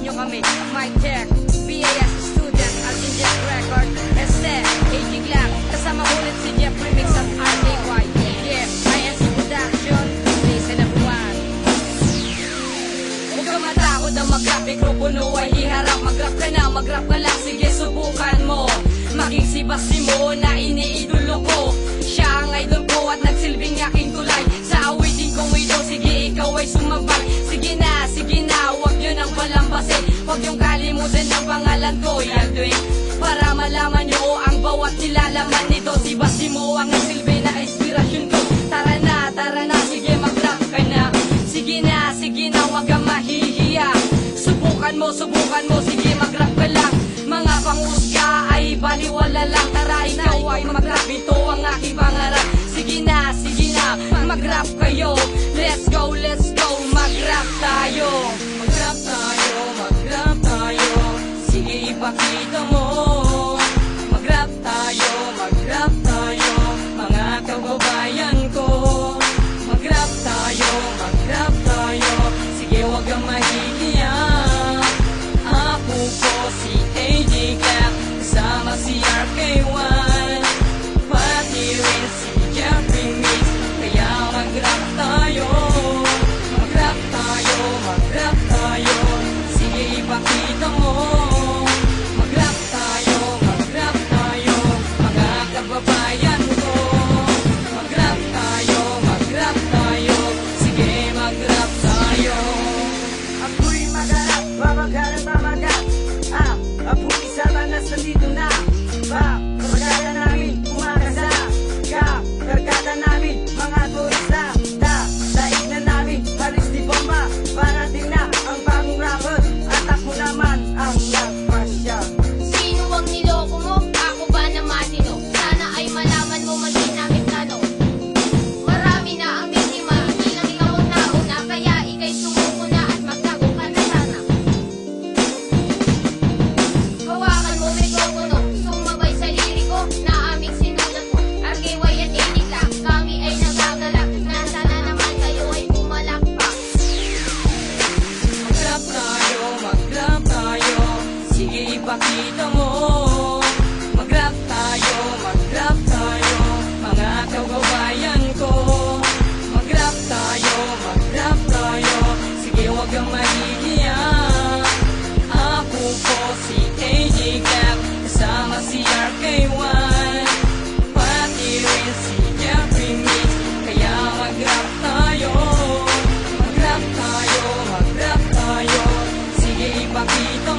nyo kami. Mic check, BAS student at Injet Record. Este, AG Glack, kasama ulit si Jeff Remix at RKY. Yeah, INC Production, Lisa na buwan. Huwag kang matakot na mag-rap, mikropono ay hiharap. Mag-rap ka na, mag-rap ka lang, sige subukan mo. Maging si Basimo na iniidolo ko. Siya ang idol ko at nagsilbing aking tulay. Sa awitin kong ito, sige ikaw ay sumabay. Sige na, huwag nyo nang palambasin. Huwag nyong kalimutan ang pangalan ko, Yaldwin. Para malaman nyo ang bawat nilalaman nito. Si Basimo ang nagsilbi na inspirasyon ko. Tara na, sige mag-rap ka na. Sige na, huwag kang mahihiya. Subukan mo, sige mag-rap ka lang. Mga pangusga ay baliwala lang. Tara ikaw ay mag-rap, ito ang aking pangarap. Sige na, mag-rap kayo. Let's go, mag-rap tayo. Mag-rap tayo, sige ipakita mo. Mag-rap tayo, mga kababayan ko. Mag-rap tayo, sige wag kang mahihiya. Ako po si AG Glack, kasama si RK1, pati rin si Jeff Remix. Kaya mag-rap tayo, sige ipakita mo. Mag-rap tayo, mga kababayan ko. Mag-rap tayo, sige mag-rap tayo. Ako'y mag-arap, mamagat. Apo'y isa manas nandito na. Kapagada namin, umakasa. Kargada namin, mga turista. Daig na namin, halis di bomba. Parating na ang bagong rapper. At ako naman ang nagpasya. Sino ang niloko mo? Ako ba naman sino? Sana ay malaman mo man din namin plano. Marami na ang biktima, hindi lang ikaw ang nauna. Kaya ikay sumuko na at magtago ka na sana. Hawakan mo mikropono, sumabay sa liriko na aming sinulat mo. RKY at AG Glack, kami ay nagagalak. Na sana naman kayo ay pumalakpak. Mag-rap tayo, sige ipakita mo. Mag-rap tayo, mga kababayan ko. Mag-rap tayo, sige wag kang mahihiya. Ako po si AG Glack, kasama si RK1, pati rin si Jeff Remix. Kaya mag-rap tayo, sige ipakita